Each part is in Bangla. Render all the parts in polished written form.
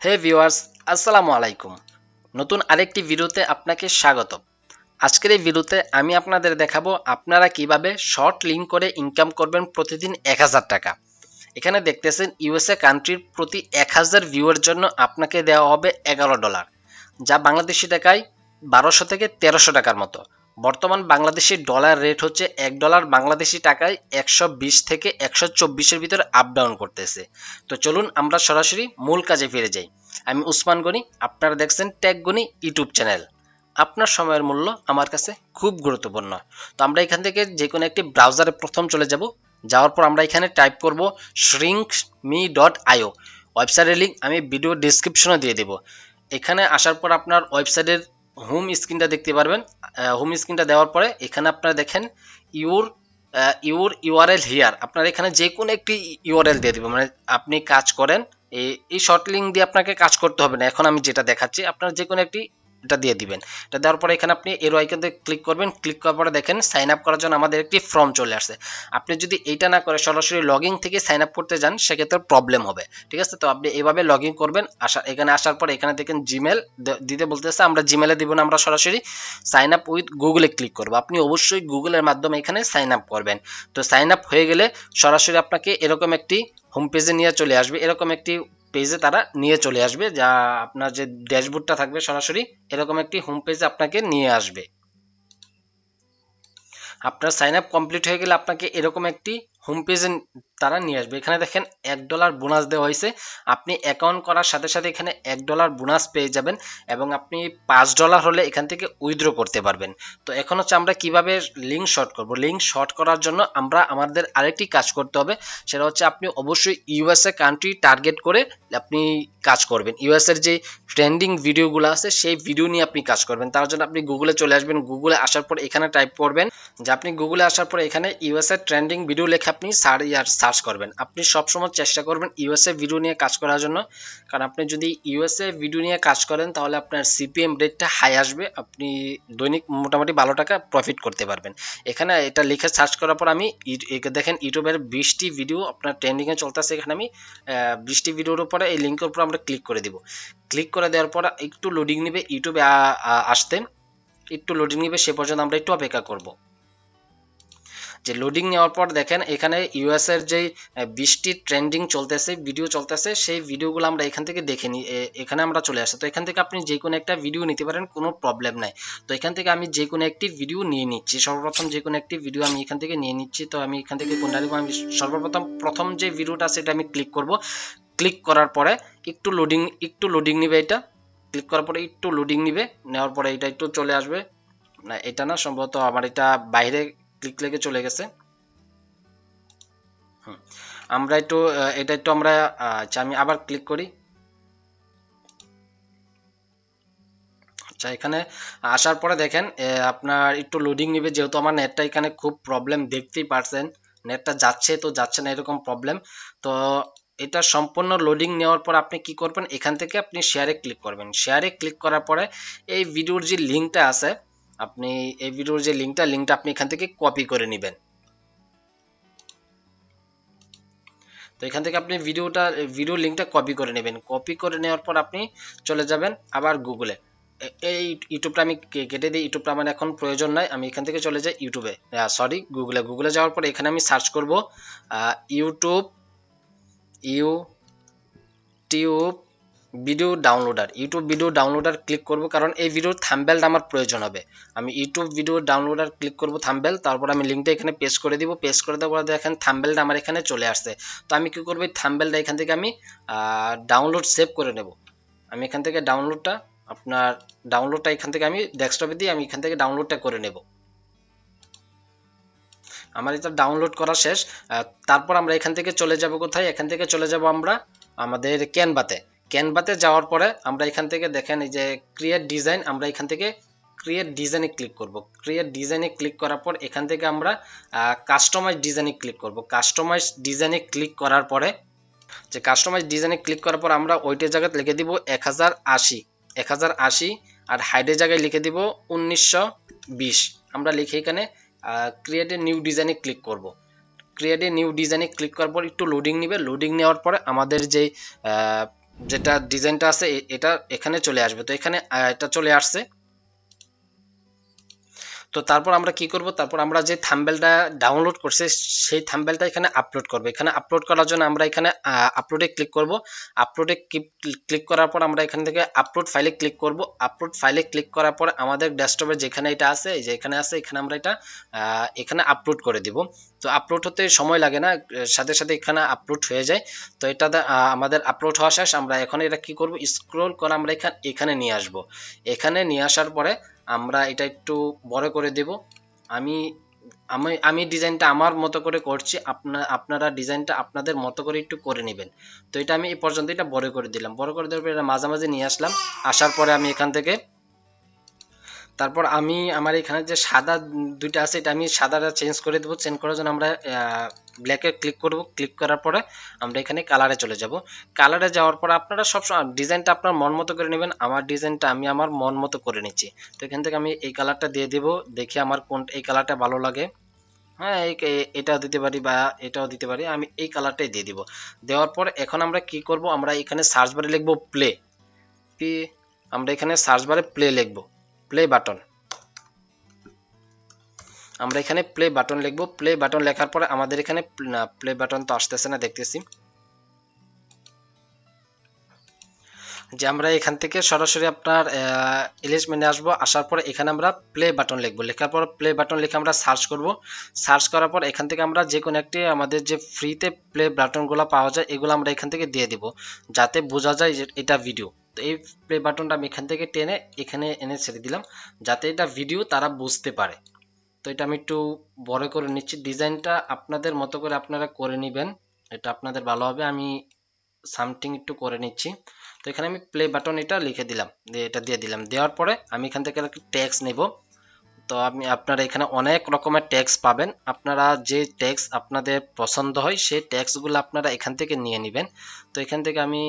হে ভিউয়ার্স, আসসালামু আলাইকুম। নতুন আরেকটি ভিডিওতে আপনাকে স্বাগতম। আজকের এই ভিডিওতে আমি আপনাদের দেখাবো আপনারা কিভাবে শর্ট লিঙ্ক করে ইনকাম করবেন প্রতিদিন 1000 টাকা। এখানে দেখতেছেন ইউএসএ কান্ট্রির প্রতি 1000 ভিউয়ের জন্য আপনাকে দেওয়া হবে $11, যা বাংলাদেশি টাকায় 1200 থেকে 1300 টাকার মতো। বর্তমান বাংলাদেশি ডলার রেট হচ্ছে $1 বাংলাদেশি টাকায় 120 থেকে 124-এর ভিতরে আপ ডাউন করতেছে। তো চলুন আমরা সরাসরি মূল কাজে ফিরে যাই। আমি উসমান গনি, আপনারা দেখছেন টেক গনি ইউটিউব চ্যানেল। আপনার সময়ের মূল্য আমার কাছে খুব গুরুত্বপূর্ণ। তো আমরা এখান থেকে যে কোনো একটি ব্রাউজারে প্রথম চলে যাব। যাওয়ার পর আমরা এখানে টাইপ করব shrinkme.io। ওয়েবসাইটের লিঙ্ক আমি ভিডিও ডেসক্রিপশনে দিয়ে দেব। এখানে আসার পর আপনার ওয়েবসাইটের হোম স্ক্রিনটা দেখতে পারবেন। হোম স্ক্রিনটা দেওয়ার পরে এখানে আপনারা দেখেন ইউর ইউআরএল হিয়ার। আপনার এখানে যে কোনো একটি ইউআরএল দিয়ে দেবেন, মানে আপনি কাজ করেন এই শর্ট লিঙ্ক দিয়ে আপনাকে কাজ করতে হবে না। এখন আমি যেটা দেখাচ্ছি আপনার যে কোনো একটি এটা দিয়ে দিবেন। এটা দেওয়ার পরে এখানে আপনি এর আইকনে ক্লিক করবেন। ক্লিক করার পরে দেখেন সাইন আপ করার জন্য আমাদের একটি ফর্ম চলে আসছে। আপনি যদি এইটা না করে সরাসরি লগইন থেকে সাইন আপ করতে যান সেক্ষেত্রে প্রবলেম হবে। ঠিক আছে, তো আপনি এভাবে লগইন করবেন। এখানে আসার পর এখানে দেখেন জিমেল দিতে বলতেছে, আমরা জিমেলে দিব না, আমরা সরাসরি সাইন আপ উইথ গুগলে ক্লিক করব। আপনি অবশ্যই গুগলের মাধ্যমে এখানে সাইন আপ করবেন। তো সাইন আপ হয়ে গেলে সরাসরি আপনাকে এরকম একটি হোম পেজে নিয়ে চলে আসবে। এরকম একটি পেজে তারা নিয়ে চলে আসবে, যা আপনার যে ড্যাশবোর্ডটা থাকবে সরাসরি এরকম একটি হোম পেজে আপনাকে নিয়ে আসবে। আপনার সাইন আপ কমপ্লিট হয়ে গেলে আপনাকে এরকম একটি হোম পেজে তারা নিয়ে আসবে। এখানে দেখেন $1 বোনাস দেওয়া হয়েছে। আপনি অ্যাকাউন্ট করার সাথে সাথে এখানে $1 বোনাস পেয়ে যাবেন এবং আপনি $5 হলে এখান থেকে উইথড্র করতে পারবেন। তো এখন হচ্ছে আমরা কিভাবে লিঙ্ক শর্ট করব। লিঙ্ক শর্ট করার জন্য আমরা আমাদের আরেকটি কাজ করতে হবে, সেটা হচ্ছে আপনি অবশ্যই ইউএসএ কান্ট্রি টার্গেট করে আপনি কাজ করবেন। ইউএসএর যে ট্রেন্ডিং ভিডিওগুলো আছে সেই ভিডিও নিয়ে আপনি কাজ করবেন। তার জন্য আপনি গুগলে চলে আসবেন। গুগলে আসার পর এখানে টাইপ করবেন যে আপনি গুগলে আসার পরে এখানে ইউএসএ ট্রেন্ডিং ভিডিও লেখা আপনি সার্চ করবেন। আপনি সবসময় চেষ্টা করবেন ইউএসএ ভিডিও নিয়ে কাজ করার জন্য, কারণ আপনি যদি ইউএসএ ভিডিও নিয়ে কাজ করেন তাহলে আপনার সিপিএম রেটটা হাই আসবে। আপনি দৈনিক মোটামুটি $12 প্রফিট করতে পারবেন। এখানে এটা লিখে সার্চ করার পর আমি দেখেন ইউটিউবের 20টি ভিডিও আপনার ট্রেন্ডিংয়ে চলতেছে। এখানে আমি 20টি ভিডিওর উপরে এই লিঙ্কের উপর আমরা ক্লিক করে দিব। ক্লিক করে দেওয়ার পর একটু লোডিং নেবে ইউটিউবে আসতে, একটু লোডিং নেবে, সে পর্যন্ত আমরা একটু অপেক্ষা করব। যে লোডিং নেওয়ার পর দেখেন এখানে ইউএস এর যে 20টি ট্রেন্ডিং চলতেছে ভিডিও চলতেছে, সেই ভিডিওগুলো আমরা এখান থেকে দেখে নিই। এখানে আমরা চলে আসি। তো এখান থেকে আপনি যে কোনো একটা ভিডিও নিতে পারেন, কোনো প্রবলেম নাই। তো এখান থেকে আমি যে কোনো একটি ভিডিও নিয়ে নিচ্ছি। সর্বপ্রথম যে কোনো একটি ভিডিও আমি এখান থেকে নিয়ে নিচ্ছি। তো আমি এখান থেকে কোনটা নিব, আমি সর্বপ্রথম প্রথম যে ভিডিওটা সেটা আমি ক্লিক করব। ক্লিক করার পরে একটু লোডিং নিবে। এটা ক্লিক করার পরে একটু লোডিং নিবে, নেওয়ার পরে এটা একটু চলে আসবে। না এটা না, সম্ভবত আমার এটা বাইরে ক্লিক লেগে চলে গেছে। আমরা একটু এটা একটু আমরা আচ্ছা আমি আবার ক্লিক করি। আচ্ছা এখানে আসার পরে দেখেন আপনার একটু লোডিং নেবে, যেহেতু আমার নেটটা এখানে খুব প্রবলেম, দেখতেই পারছেন নেটটা যাচ্ছে তো যাচ্ছে না এরকম প্রবলেম। তো এটা সম্পূর্ণ লোডিং নেওয়ার পর আপনি কি করবেন, এখান থেকে আপনি শেয়ারে ক্লিক করবেন। শেয়ারে ক্লিক করার পরে এই ভিডিওর যে লিঙ্কটা আছে, আপনি এই ভিডিওর যে লিঙ্কটা আপনি এখান থেকে কপি করে নেবেন। তো এখান থেকে আপনি ভিডিও লিঙ্কটা কপি করে নেবেন। কপি করে নেওয়ার পর আপনি চলে যাবেন আবার গুগলে। এই ইউটিউবটা আমি কেটে দিই, ইউটিউবটা আমার এখন প্রয়োজন নাই। আমি এখান থেকে চলে যাই ইউটিউবে, গুগলে যাওয়ার পর এখানে আমি সার্চ করব ইউটিউব ভিডিও ডাউনলোডার ক্লিক করব, কারণ এই ভিডিওর থাম্বনেলটা আমার প্রয়োজন হবে। আমি ইউটিউব ভিডিও ডাউনলোডার ক্লিক করব, থাম্বনেল, তারপর আমি লিঙ্কটা এখানে পেস্ট করে দিব। পেস্ট করে দেওয়ার পর দেখেন থাম্বনেলটা আমার এখানে চলে আসছে। তো আমি কি করব, থাম্বনেলটা এখান থেকে আমি ডাউনলোড সেভ করে নেব। আমি এখান থেকে ডাউনলোডটা এখান থেকে আমি ডেস্কটপে দিয়ে আমি এখান থেকে ডাউনলোডটা করে নেব। আমার এটা ডাউনলোড করা শেষ। তারপর আমরা এখান থেকে চলে যাব কোথায়, এখান থেকে চলে যাব আমরা আমাদের ক্যানভাতে যাওয়ার পরে আমরা এখান থেকে দেখেন এই যে ক্রিয়েট ডিজাইন, আমরা এখান থেকে ক্রিয়েট ডিজাইনে ক্লিক করব। ক্রিয়েট ডিজাইনে ক্লিক করার পর এখান থেকে আমরা কাস্টমাইজ ডিজাইনে ক্লিক করব। কাস্টমাইজ ডিজাইনে ক্লিক করার পরে আমরা ওইটার জায়গায় লিখে দিব 1080 আর হাইডের জায়গায় লিখে দিব 1920। আমরা লিখে এখানে ক্রিয়েট এ নিউ ডিজাইনে ক্লিক করব। ক্রিয়েট এ নিউ ডিজাইনে ক্লিক করার পর একটু লোডিং নেবে। লোডিং নেওয়ার পরে আমাদের যে যেটা ডিজাইনটা আছে এটা এখানে চলে আসবে। তো এখানে এটা চলে আসছে। তো তারপর আমরা কি করব, তারপর আমরা যে থাম্বনেলটা ডাউনলোড করছে সেই থাম্বনেলটা এখানে আপলোড করব। এখানে আপলোড করার জন্য আমরা এখানে আপলোডে ক্লিক করব। আপলোডে ক্লিক করার পর আমরা এখান থেকে আপলোড ফাইলে ক্লিক করব। আপলোড ফাইলে ক্লিক করার পর আমাদের ডেস্কটপে যেখানে এটা আছে, এই যে এখানে আছে, এখানে আমরা এটা এখানে আপলোড করে দিব। তো আপলোড হতে সময় লাগে না, সাথে সাথে এখানে আপলোড হয়ে যায়। তো এটা আমাদের আপলোড হওয়া শেষ। আমরা এখন এটা কি করব, স্ক্রল করে আমরা এখানে নিয়ে আসব। এখানে নিয়ে আসার পরে আমরা এটা একটু বড় করে দেব। আমি আমি আমি ডিজাইনটা আমার মতো করে করছি, আপনারা ডিজাইনটা আপনাদের মতো করে একটু করে নেবেন। তো এটা আমি এই পর্যন্ত এটা বড় করে দিলাম। বড় করে দেওয়ার পর এটা মাঝামাঝি নিয়ে আসলাম। আসার পরে আমি এখান থেকে তারপর আমি আমার এখানে যে সাদা দুইটা আছে এটা আমি সাদাটা চেঞ্জ করে দেবো। চেঞ্জ করার জন্য আমরা ব্ল্যাকে ক্লিক করব। ক্লিক করার পরে আমরা এখানে কালারে চলে যাব। কালারে যাওয়ার পর আপনারা সব ডিজাইনটা আপনার মন মতো করে নেবেন। আমার ডিজাইনটা আমি আমার মন মতো করে নিচ্ছি। তো এখান থেকে আমি এই কালারটা দিয়ে দেব। দেখি আমার কোন এই কালারটা ভালো লাগে। হ্যাঁ, এটাও দিতে পারি বা এটাও দিতে পারি। আমি এই কালারটাই দিয়ে দিব। দেওয়ার পর এখন আমরা কি করব, আমরা এখানে সার্চ বারে লিখব প্লে। আমরা এখানে সার্চ বারে প্লে লিখব, প্লে বাটন। আমরা এখানে প্লে বাটন লিখব। প্লে বাটন লেখার পরে আমাদের এখানে প্লে বাটন তো আসতেছে না, দেখতেছি যে আমরা এখান থেকে সরাসরি আপনার এলিজমেন্টে আসবো। আসার পর এখানে আমরা প্লে বাটন লিখবো। লেখার পর প্লে বাটন লিখে আমরা সার্চ করব। সার্চ করার পর এখান থেকে আমরা যে কোনো একটি আমাদের যে ফ্রিতে প্লে বাটনগুলো পাওয়া যায় এগুলো আমরা এখান থেকে দিয়ে দিব, যাতে বোঝা যায় যে এটা ভিডিও। তো এই প্লে বাটনটা আমি এখান থেকে টেনে এখানে এনে ছেড়ে দিলাম, যাতে এটা ভিডিও তারা বুঝতে পারে। তো এটা আমি একটু বড় করে নিচ্ছি। ডিজাইনটা আপনাদের মতো করে আপনারা করে নেবেন, এটা আপনাদের ভালো হবে। আমি সামথিং একটু করে নিচ্ছি। তো এখানে আমি প্লে বাটন এটা লিখে দিলাম, দিয়ে এটা দিয়ে দিলাম। দেওয়ার পরে আমি এখান থেকে একটা ট্যাক্স নেব। তো আপনারা এখানে অনেক রকমের ট্যাক্স পাবেন। আপনারা যে ট্যাক্স আপনাদের পছন্দ হয় সেই ট্যাক্সগুলো আপনারা এখান থেকে নিয়ে নেবেন। তো এখান থেকে আমি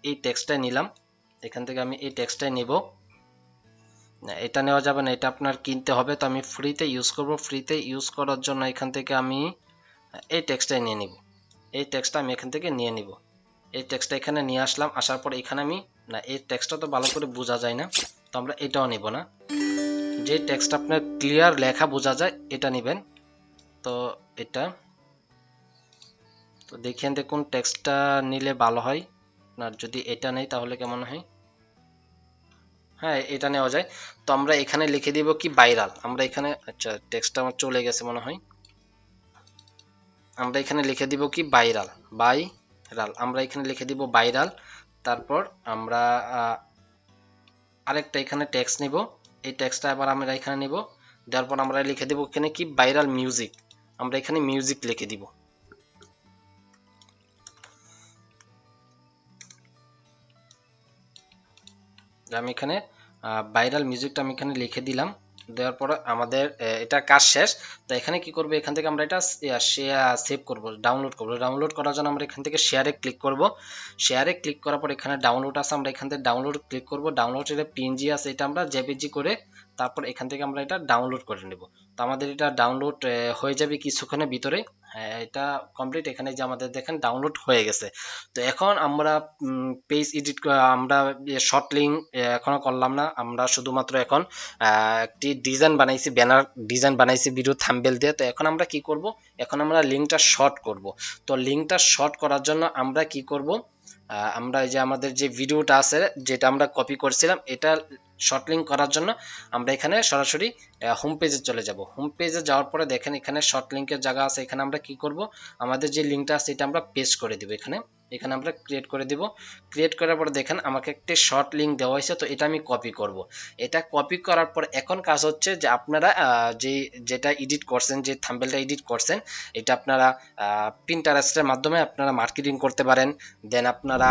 এই ট্যাক্সটাই নিলাম। এখান থেকে আমি এই ট্যাক্সটাই নেব। না, এটা নেওয়া যাবে না, এটা আপনার কিনতে হবে। তো আমি ফ্রিতে ইউজ করব। ফ্রিতে ইউজ করার জন্য এখান থেকে আমি এই টেক্সটটাই নিয়ে নিব। এই টেক্সটটা আমি এখান থেকে নিয়ে নিব। এই টেক্সটটা এখানে নিয়ে আসলাম। আসার পর এখানে আমি না, এই টেক্সটটা তো ভালো করে বোঝা যায় না, তো আমরা এটাও নিব না। যে টেক্সটটা আপনার ক্লিয়ার লেখা বোঝা যায় এটা নেবেন। তো এটা তো দেখেন, দেখুন টেক্সটটা নিলে ভালো হয়। না, যদি এটা নেই তাহলে কেমন হয়? হ্যাঁ, এটা নেওয়া যায়। তো আমরা এখানে লিখে দিব কি, ভাইরাল। আমরা এখানে, আচ্ছা টেক্সটটা আমার চলে গেছে মনে হয়। আমরা এখানে লিখে দিব কি, ভাইরাল। ভাইরাল আমরা এখানে লিখে দিব ভাইরাল। তারপর আমরা আরেকটা এখানে টেক্সট নিব। এই টেক্সটটা আবার আমরা এখানে নিব। দেওয়ার পর আমরা লিখে দিব এখানে কি, ভাইরাল মিউজিক। আমরা এখানে মিউজিক লিখে দিব। আমি এখানে ভাইরাল মিউজিকটা আমি এখানে লিখে দিলাম। দেওয়ার পর আমাদের এটা কাজ শেষ। তো এখানে কি করব, এখান থেকে আমরা এটা সেভ করব, ডাউনলোড করব। ডাউনলোড করার জন্য আমরা এখান থেকে শেয়ারে ক্লিক করব। শেয়ারে ক্লিক করার পর এখানে ডাউনলোড আছে, আমরা এখান থেকে ডাউনলোড ক্লিক করব। ডাউনলোড এটা পিএনজি আছে, এটা আমরা জেপিজি করে তারপর এখান থেকে আমরা এটা ডাউনলোড করে নেব। তো আমাদের এটা ডাউনলোড হয়ে যাবে কিছুক্ষণের ভিতরে। হ্যাঁ, এটা কমপ্লিট। এখানে যে আমাদের দেখেন ডাউনলোড হয়ে গেছে। তো এখন আমরা পেজ এডিট, আমরা শর্ট লিঙ্ক এখনো করলাম না। আমরা শুধুমাত্র এখন একটি ডিজাইন বানাইছি, ব্যানার ডিজাইন বানাইছি ভিডিও থাম্বনেল দিয়ে। তো এখন আমরা কি করব, এখন আমরা লিঙ্কটা শর্ট করব। তো লিঙ্কটা শর্ট করার জন্য আমরা কি করব, আমরা এই যে আমাদের যে ভিডিওটা আছে যেটা আমরা কপি করছিলাম, এটা শর্ট লিঙ্ক করার জন্য আমরা এখানে সরাসরি হোম পেজে চলে যাব। হোম পেজে যাওয়ার পরে দেখেন এখানে শর্ট লিঙ্কের জায়গা আছে। এখানে আমরা কি করব, আমাদের যে লিঙ্কটা আছে এটা আমরা পেস্ট করে দিব। এখানে এখানে আমরা ক্রিয়েট করে দিব। ক্রিয়েট করার পর দেখেন আমাকে একটি শর্ট লিঙ্ক দেওয়া হয়েছে, তো এটা আমি কপি করব। এটা কপি করার পর এখন কাজ হচ্ছে যে আপনারা যেটা এডিট করছেন, যে থাম্বনেলটা এডিট করছেন, এটা আপনারা পিন্টারেস্টের মাধ্যমে আপনারা মার্কেটিং করতে পারেন। দেন আপনারা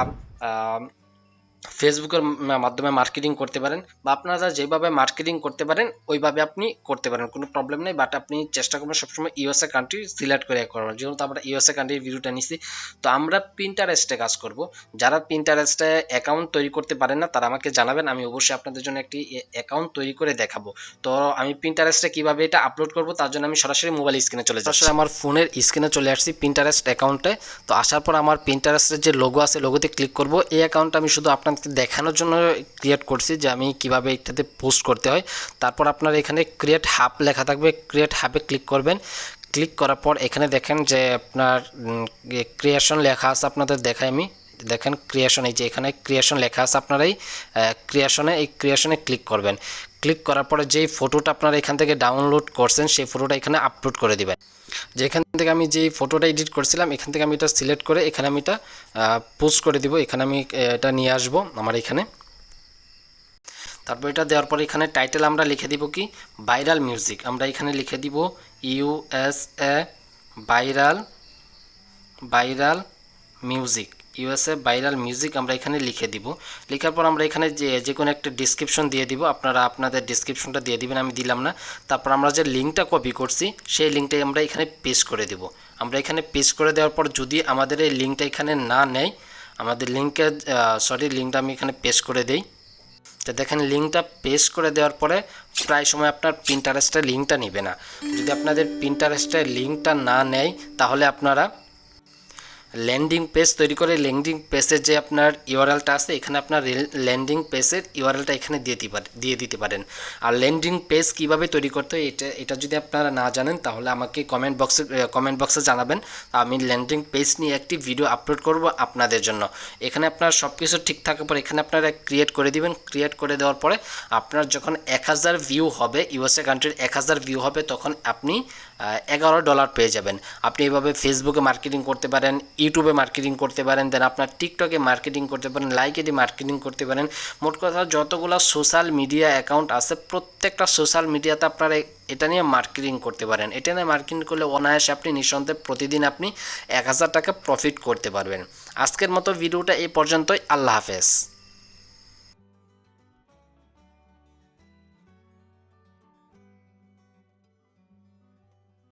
ফেসবুকের মাধ্যমে মার্কেটিং করতে পারেন, বা আপনারা যেভাবে মার্কেটিং করতে পারেন ওইভাবে আপনি করতে পারেন, কোনো প্রবলেম নেই। বাট আপনি চেষ্টা করবেন সবসময় ইউএসএ কান্ট্রি সিলেক্ট করে করবেন, যেহেতু আমরা ইউএসএ কান্ট্রির ভিডিওটা নিছি। তো আমরা পিন্টারেস্টে কাজ করব। যারা পিন্টারেস্টে অ্যাকাউন্ট তৈরি করতে পারেন না তারা আমাকে জানাবেন, আমি অবশ্যই আপনাদের জন্য একটি অ্যাকাউন্ট তৈরি করে দেখাবো। তো আমি পিন্টারেস্টে কিভাবে এটা আপলোড করব তার জন্য আমি সরাসরি মোবাইল স্ক্রিনে চলে যাচ্ছি, সরাসরি আমার ফোনের স্ক্রিনে চলে আসছি পিন্টারেস্ট অ্যাকাউন্টে। তো আসার পর আমার পিন্টারেস্টের যে লোগো আছে লোগোতে ক্লিক করব। এই অ্যাকাউন্টটা আমি শুধু আপনাদের দেখানোর জন্য ক্রিয়েট করছি যে আমি কিভাবে এটাতে পোস্ট করতে হয়। তারপর আপনার এখানে ক্রিয়েট হাব লেখা থাকবে, ক্রিয়েট হাবে ক্লিক করবেন। ক্লিক করার পর এখানে দেখেন যে আপনার ক্রিয়েশন লেখা আছে, আপনাদের দেখাই আমি। দেখেন ক্রিয়েশন, এই যে এখানে ক্রিয়েশন লেখা আছে, আপনারা এই ক্রিয়েশনে ক্লিক করবেন। ক্লিক করার পরে যেই ফটোটা আপনারা এখান থেকে ডাউনলোড করছেন সেই ফটোটা এখানে আপলোড করে দিবেন। যেখান থেকে আমি যেই ফটোটা এডিট করছিলাম এখান থেকে আমি এটা সিলেক্ট করে এখানে আমি এটা পোস্ট করে দিব। এখানে আমি এটা নিয়ে আসবো আমার এখানে। তারপর এটা দেওয়ার পর এখানে টাইটেল আমরা লিখে দিব কি, ভাইরাল মিউজিক। আমরা এখানে লিখে দিব USA viral viral music, USA viral music আমরা এখানে লিখে দিব। লেখার পর আমরা এখানে যে কোনো একটা ডিসক্রিপশন দিয়ে দিব, আপনারা আপনাদের ডিসক্রিপশনটা দিয়ে দিবেন, আমি দিলাম না। তারপর আমরা যে লিঙ্কটা কপি করছি সেই লিঙ্কটাই আমরা এখানে পেস্ট করে দিব। আমরা এখানে পেস্ট করে দেওয়ার পর যদি আমাদের এই লিঙ্কটা এখানে না নেয়, আমাদের লিঙ্কটা আমি এখানে পেস্ট করে দেই। তো দেখেন লিঙ্কটা পেস্ট করে দেওয়ার পরে প্রায় সময় আপনার পিন্টারেস্টের লিঙ্কটা নেবে না। যদি আপনাদের পিন্টারেস্টের লিঙ্কটা না নেয় তাহলে আপনারা ল্যান্ডিং পেজ তৈরি করে ল্যান্ডিং পেজের যে আপনার ইউআরএলটা আছে এখানে আপনার ল্যান্ডিং পেজের ইউআরএলটা এখানে দিয়ে দিতে পারেন। আর ল্যান্ডিং পেজ কিভাবে তৈরি করতে হয় এটা যদি আপনারা না জানেন তাহলে আমাকে কমেন্ট বক্সে জানাবেন। আমি ল্যান্ডিং পেজ নিয়ে একটি ভিডিও আপলোড করব আপনাদের জন্য। এখানে আপনার সব কিছু ঠিক থাকার পর এখানে আপনারা ক্রিয়েট করে দিবেন। ক্রিয়েট করে দেওয়ার পরে আপনার যখন 1000 ভিউ হবে, ইউএসএ কান্ট্রির 1000 ভিউ হবে, তখন আপনি $11 পেয়ে যাবেন। আপনি এইভাবে ফেসবুকে মার্কেটিং করতে পারেন, ইউটিউবে মার্কেটিং করতে পারেন, দেন আপনার টিকটকে মার্কেটিং করতে পারেন, লাইকে দিয়ে মার্কেটিং করতে পারেন। মোট কথা যতগুলো সোশ্যাল মিডিয়া অ্যাকাউন্ট আছে প্রত্যেকটা সোশ্যাল মিডিয়াতে আপনারা এটা নিয়ে মার্কেটিং করতে পারেন। এটা নিয়ে মার্কেটিং করলে অনায়াসে আপনি নিঃসন্দেহে প্রতিদিন আপনি 1000 টাকা প্রফিট করতে পারবেন। আজকের মতো ভিডিওটা এই পর্যন্তই। আল্লাহ হাফেজ।